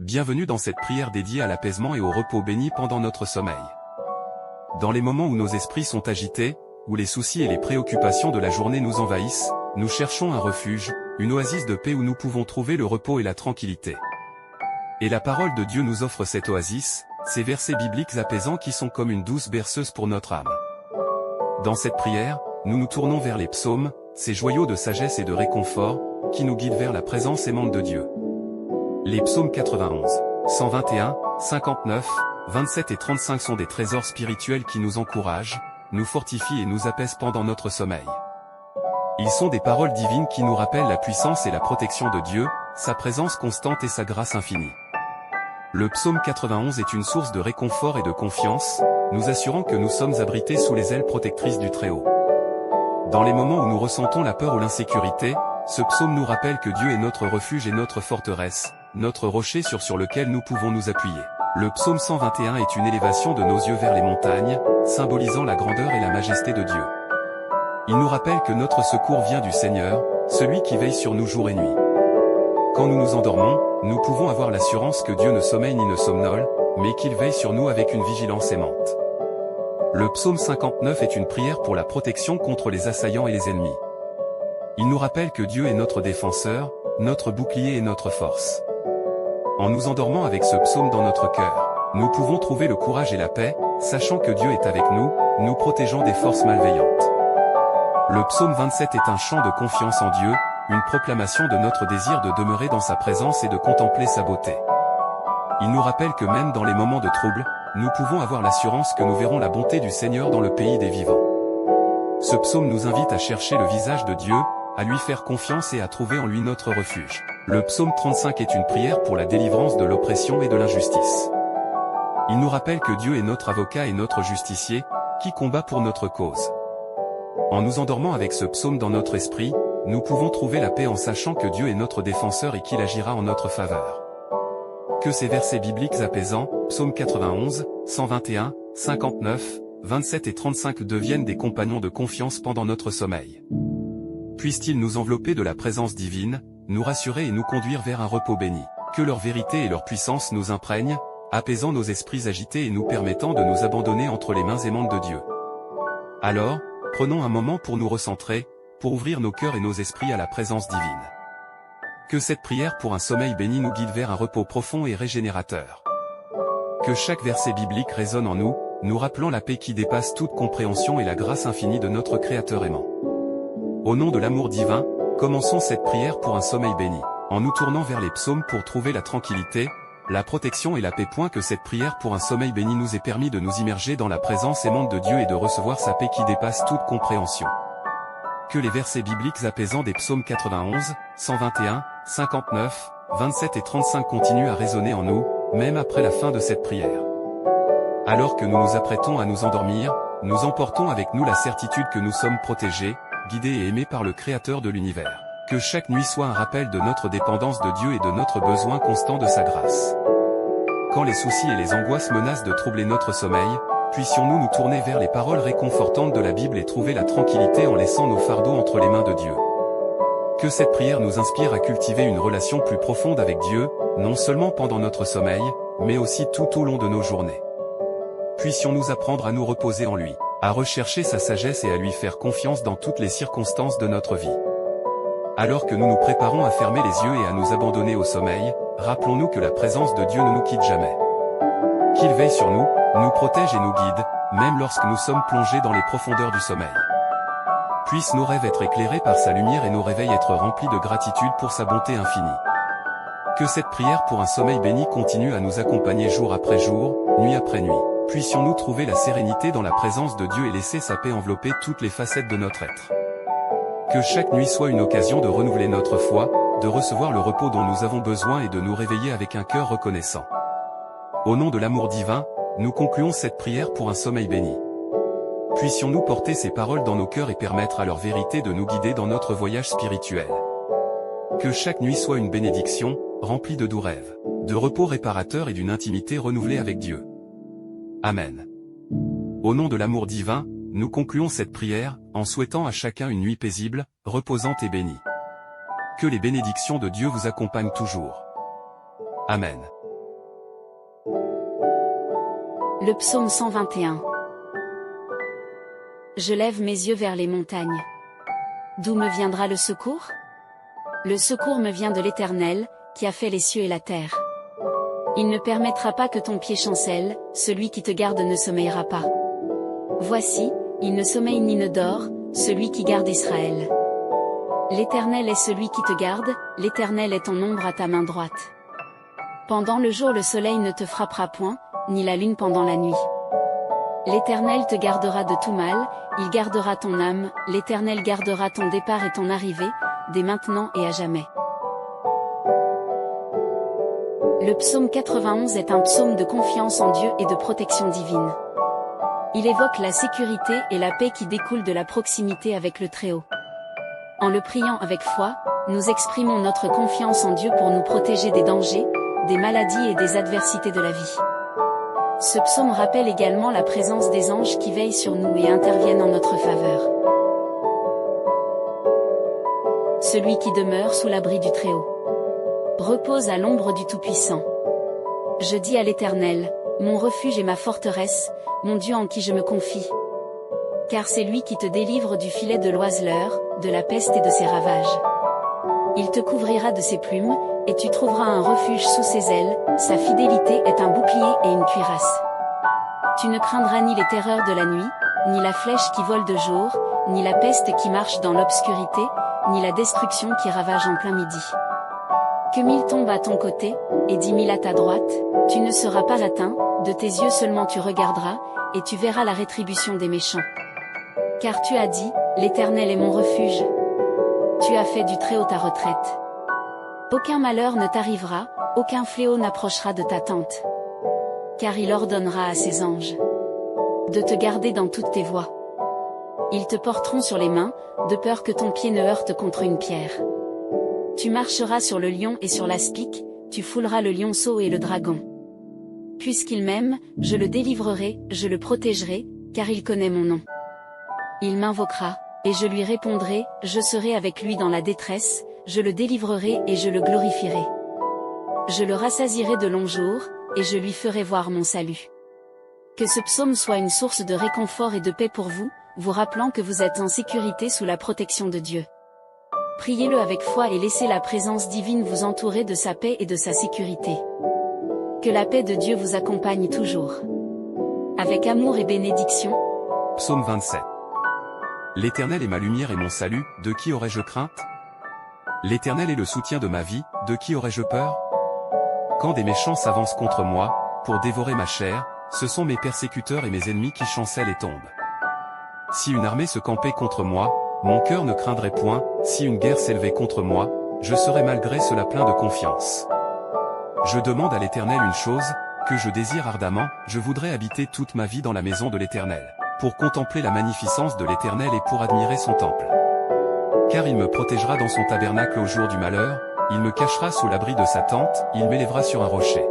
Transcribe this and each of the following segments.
Bienvenue dans cette prière dédiée à l'apaisement et au repos béni pendant notre sommeil. Dans les moments où nos esprits sont agités, où les soucis et les préoccupations de la journée nous envahissent, nous cherchons un refuge, une oasis de paix où nous pouvons trouver le repos et la tranquillité. Et la parole de Dieu nous offre cette oasis, ces versets bibliques apaisants qui sont comme une douce berceuse pour notre âme. Dans cette prière, nous nous tournons vers les psaumes, ces joyaux de sagesse et de réconfort, qui nous guident vers la présence aimante de Dieu. Les psaumes 91, 121, 59, 27 et 35 sont des trésors spirituels qui nous encouragent, nous fortifient et nous apaisent pendant notre sommeil. Ils sont des paroles divines qui nous rappellent la puissance et la protection de Dieu, sa présence constante et sa grâce infinie. Le psaume 91 est une source de réconfort et de confiance, nous assurant que nous sommes abrités sous les ailes protectrices du Très-Haut. Dans les moments où nous ressentons la peur ou l'insécurité, ce psaume nous rappelle que Dieu est notre refuge et notre forteresse, notre rocher sur lequel nous pouvons nous appuyer. Le psaume 121 est une élévation de nos yeux vers les montagnes, symbolisant la grandeur et la majesté de Dieu. Il nous rappelle que notre secours vient du Seigneur, celui qui veille sur nous jour et nuit. Quand nous nous endormons, nous pouvons avoir l'assurance que Dieu ne sommeille ni ne somnole, mais qu'il veille sur nous avec une vigilance aimante. Le psaume 59 est une prière pour la protection contre les assaillants et les ennemis. Il nous rappelle que Dieu est notre défenseur, notre bouclier et notre force. En nous endormant avec ce psaume dans notre cœur, nous pouvons trouver le courage et la paix, sachant que Dieu est avec nous, nous protégeant des forces malveillantes. Le psaume 27 est un chant de confiance en Dieu, une proclamation de notre désir de demeurer dans sa présence et de contempler sa beauté. Il nous rappelle que même dans les moments de trouble, nous pouvons avoir l'assurance que nous verrons la bonté du Seigneur dans le pays des vivants. Ce psaume nous invite à chercher le visage de Dieu, à lui faire confiance et à trouver en lui notre refuge. Le psaume 35 est une prière pour la délivrance de l'oppression et de l'injustice. Il nous rappelle que Dieu est notre avocat et notre justicier, qui combat pour notre cause. En nous endormant avec ce psaume dans notre esprit, nous pouvons trouver la paix en sachant que Dieu est notre défenseur et qu'il agira en notre faveur. Que ces versets bibliques apaisants, psaume 91, 121, 59, 27 et 35 deviennent des compagnons de confiance pendant notre sommeil. Puissent-ils nous envelopper de la présence divine, nous rassurer et nous conduire vers un repos béni. Que leur vérité et leur puissance nous imprègnent, apaisant nos esprits agités et nous permettant de nous abandonner entre les mains aimantes de Dieu. Alors, prenons un moment pour nous recentrer, pour ouvrir nos cœurs et nos esprits à la présence divine. Que cette prière pour un sommeil béni nous guide vers un repos profond et régénérateur. Que chaque verset biblique résonne en nous, nous rappelant la paix qui dépasse toute compréhension et la grâce infinie de notre Créateur aimant. Au nom de l'amour divin, commençons cette prière pour un sommeil béni, en nous tournant vers les psaumes pour trouver la tranquillité, la protection et la paix. Que cette prière pour un sommeil béni nous ait permis de nous immerger dans la présence aimante de Dieu et de recevoir sa paix qui dépasse toute compréhension. Que les versets bibliques apaisants des psaumes 91, 121, 59, 27 et 35 continuent à résonner en nous, même après la fin de cette prière. Alors que nous nous apprêtons à nous endormir, nous emportons avec nous la certitude que nous sommes protégés, guidés et aimés par le Créateur de l'univers. Que chaque nuit soit un rappel de notre dépendance de Dieu et de notre besoin constant de sa grâce. Quand les soucis et les angoisses menacent de troubler notre sommeil, puissions-nous nous tourner vers les paroles réconfortantes de la Bible et trouver la tranquillité en laissant nos fardeaux entre les mains de Dieu. Que cette prière nous inspire à cultiver une relation plus profonde avec Dieu, non seulement pendant notre sommeil, mais aussi tout au long de nos journées. Puissions-nous apprendre à nous reposer en lui, à rechercher sa sagesse et à lui faire confiance dans toutes les circonstances de notre vie. Alors que nous nous préparons à fermer les yeux et à nous abandonner au sommeil, rappelons-nous que la présence de Dieu ne nous quitte jamais. Qu'il veille sur nous, nous protège et nous guide, même lorsque nous sommes plongés dans les profondeurs du sommeil. Puissent nos rêves être éclairés par sa lumière et nos réveils être remplis de gratitude pour sa bonté infinie. Que cette prière pour un sommeil béni continue à nous accompagner jour après jour, nuit après nuit. Puissions-nous trouver la sérénité dans la présence de Dieu et laisser sa paix envelopper toutes les facettes de notre être. Que chaque nuit soit une occasion de renouveler notre foi, de recevoir le repos dont nous avons besoin et de nous réveiller avec un cœur reconnaissant. Au nom de l'amour divin, nous concluons cette prière pour un sommeil béni. Puissions-nous porter ces paroles dans nos cœurs et permettre à leur vérité de nous guider dans notre voyage spirituel. Que chaque nuit soit une bénédiction, remplie de doux rêves, de repos réparateur et d'une intimité renouvelée avec Dieu. Amen. Au nom de l'amour divin, nous concluons cette prière, en souhaitant à chacun une nuit paisible, reposante et bénie. Que les bénédictions de Dieu vous accompagnent toujours. Amen. Le psaume 121. Je lève mes yeux vers les montagnes. D'où me viendra le secours? Le secours me vient de l'Éternel, qui a fait les cieux et la terre. Il ne permettra pas que ton pied chancelle, celui qui te garde ne sommeillera pas. Voici, il ne sommeille ni ne dort, celui qui garde Israël. L'Éternel est celui qui te garde, l'Éternel est ton ombre à ta main droite. Pendant le jour le soleil ne te frappera point, ni la lune pendant la nuit. L'Éternel te gardera de tout mal, il gardera ton âme, l'Éternel gardera ton départ et ton arrivée, dès maintenant et à jamais. Le psaume 91 est un psaume de confiance en Dieu et de protection divine. Il évoque la sécurité et la paix qui découlent de la proximité avec le Très-Haut. En le priant avec foi, nous exprimons notre confiance en Dieu pour nous protéger des dangers, des maladies et des adversités de la vie. Ce psaume rappelle également la présence des anges qui veillent sur nous et interviennent en notre faveur. Celui qui demeure sous l'abri du Très-Haut repose à l'ombre du Tout-Puissant. Je dis à l'Éternel, mon refuge et ma forteresse, mon Dieu en qui je me confie. Car c'est lui qui te délivre du filet de l'oiseleur, de la peste et de ses ravages. Il te couvrira de ses plumes, et tu trouveras un refuge sous ses ailes, sa fidélité est un bouclier et une cuirasse. Tu ne craindras ni les terreurs de la nuit, ni la flèche qui vole de jour, ni la peste qui marche dans l'obscurité, ni la destruction qui ravage en plein midi. Que 1000 tombent à ton côté, et 10 000 à ta droite, tu ne seras pas atteint, de tes yeux seulement tu regarderas, et tu verras la rétribution des méchants. Car tu as dit, l'Éternel est mon refuge. Tu as fait du Très-Haut ta retraite. Aucun malheur ne t'arrivera, aucun fléau n'approchera de ta tente. Car il ordonnera à ses anges de te garder dans toutes tes voies. Ils te porteront sur les mains, de peur que ton pied ne heurte contre une pierre. Tu marcheras sur le lion et sur l'aspic, tu fouleras le lionceau et le dragon. Puisqu'il m'aime, je le délivrerai, je le protégerai, car il connaît mon nom. Il m'invoquera, et je lui répondrai, je serai avec lui dans la détresse, je le délivrerai et je le glorifierai. Je le rassasierai de longs jours, et je lui ferai voir mon salut. Que ce psaume soit une source de réconfort et de paix pour vous, vous rappelant que vous êtes en sécurité sous la protection de Dieu. Priez-le avec foi et laissez la présence divine vous entourer de sa paix et de sa sécurité. Que la paix de Dieu vous accompagne toujours. Avec amour et bénédiction. Psaume 27. L'Éternel est ma lumière et mon salut, de qui aurais-je crainte? L'Éternel est le soutien de ma vie, de qui aurais-je peur? Quand des méchants s'avancent contre moi, pour dévorer ma chair, ce sont mes persécuteurs et mes ennemis qui chancellent et tombent. Si une armée se campait contre moi, mon cœur ne craindrait point, si une guerre s'élevait contre moi, je serais malgré cela plein de confiance. Je demande à l'Éternel une chose, que je désire ardemment, je voudrais habiter toute ma vie dans la maison de l'Éternel, pour contempler la magnificence de l'Éternel et pour admirer son temple. Car il me protégera dans son tabernacle au jour du malheur, il me cachera sous l'abri de sa tente, il m'élèvera sur un rocher.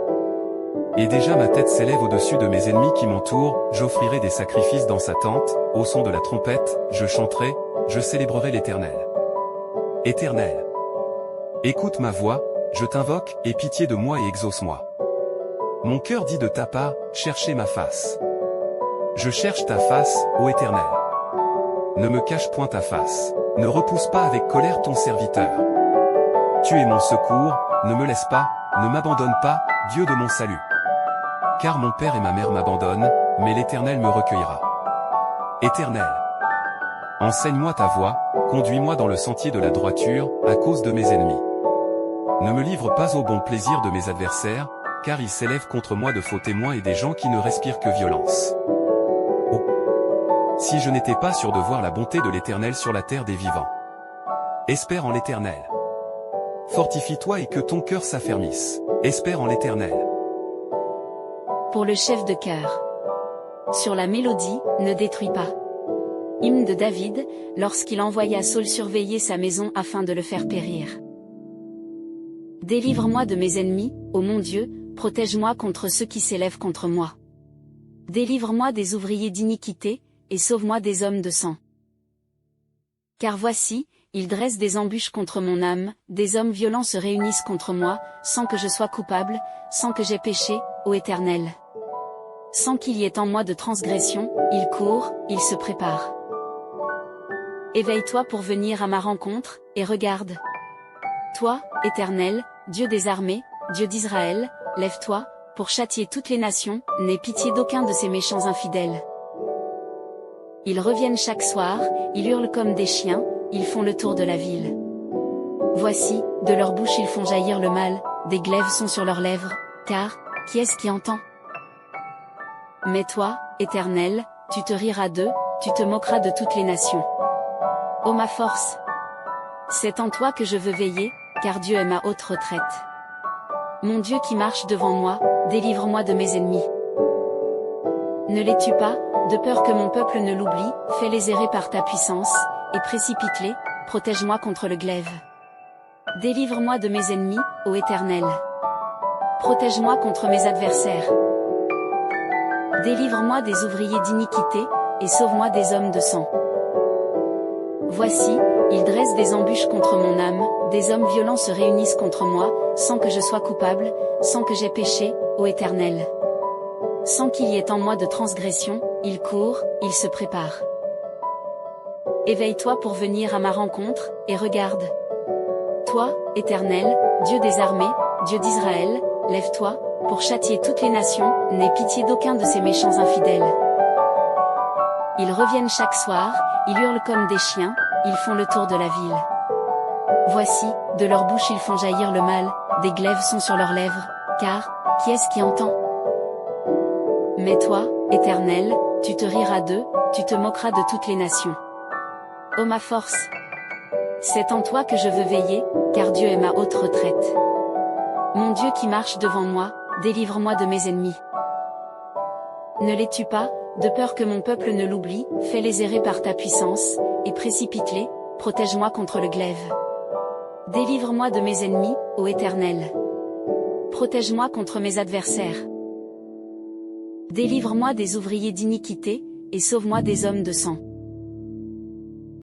Et déjà ma tête s'élève au-dessus de mes ennemis qui m'entourent, j'offrirai des sacrifices dans sa tente, au son de la trompette, je chanterai, je célébrerai l'Éternel. Éternel, écoute ma voix, je t'invoque, aie pitié de moi et exauce-moi. Mon cœur dit de ta part, cherchez ma face. Je cherche ta face, ô Éternel. Ne me cache point ta face, ne repousse pas avec colère ton serviteur. Tu es mon secours, ne me laisse pas, ne m'abandonne pas, Dieu de mon salut. Car mon père et ma mère m'abandonnent, mais l'Éternel me recueillera. Éternel, enseigne-moi ta voie, conduis-moi dans le sentier de la droiture, à cause de mes ennemis. Ne me livre pas au bon plaisir de mes adversaires, car ils s'élèvent contre moi de faux témoins et des gens qui ne respirent que violence. Oh! Si je n'étais pas sûr de voir la bonté de l'Éternel sur la terre des vivants. Espère en l'Éternel. Fortifie-toi et que ton cœur s'affermisse. Espère en l'Éternel. Pour le chef de chœur. Sur la mélodie, ne détruis pas. Hymne de David, lorsqu'il envoya Saul surveiller sa maison afin de le faire périr. Délivre-moi de mes ennemis, ô mon Dieu, protège-moi contre ceux qui s'élèvent contre moi. Délivre-moi des ouvriers d'iniquité, et sauve-moi des hommes de sang. Car voici, ils dressent des embûches contre mon âme, des hommes violents se réunissent contre moi, sans que je sois coupable, sans que j'aie péché, ô Éternel. Sans qu'il y ait en moi de transgression, il court, il se prépare. Éveille-toi pour venir à ma rencontre, et regarde. Toi, Éternel, Dieu des armées, Dieu d'Israël, lève-toi, pour châtier toutes les nations, n'aie pitié d'aucun de ces méchants infidèles. Ils reviennent chaque soir, ils hurlent comme des chiens, ils font le tour de la ville. Voici, de leur bouche ils font jaillir le mal, des glaives sont sur leurs lèvres, car, qui est-ce qui entend? Mais toi, Éternel, tu te riras d'eux, tu te moqueras de toutes les nations. Ô ma force! C'est en toi que je veux veiller, car Dieu est ma haute retraite. Mon Dieu qui marche devant moi, délivre-moi de mes ennemis. Ne les tue pas, de peur que mon peuple ne l'oublie, fais-les errer par ta puissance, et précipite-les, protège-moi contre le glaive. Délivre-moi de mes ennemis, ô Éternel. Protège-moi contre mes adversaires. Délivre-moi des ouvriers d'iniquité, et sauve-moi des hommes de sang. Voici, ils dressent des embûches contre mon âme, des hommes violents se réunissent contre moi, sans que je sois coupable, sans que j'aie péché, ô Éternel. Sans qu'il y ait en moi de transgression, ils courent, ils se préparent. Éveille-toi pour venir à ma rencontre, et regarde. Toi, Éternel, Dieu des armées, Dieu d'Israël, lève-toi, pour châtier toutes les nations, n'aie pitié d'aucun de ces méchants infidèles. Ils reviennent chaque soir, ils hurlent comme des chiens, ils font le tour de la ville. Voici, de leur bouche ils font jaillir le mal, des glaives sont sur leurs lèvres, car, qui est-ce qui entend? Mais toi, Éternel, tu te riras d'eux, tu te moqueras de toutes les nations. Ô ma force! C'est en toi que je veux veiller, car Dieu est ma haute retraite. Mon Dieu qui marche devant moi, délivre-moi de mes ennemis. Ne les tue pas, de peur que mon peuple ne l'oublie, fais-les errer par ta puissance, et précipite-les, protège-moi contre le glaive. Délivre-moi de mes ennemis, ô Éternel. Protège-moi contre mes adversaires. Délivre-moi des ouvriers d'iniquité, et sauve-moi des hommes de sang.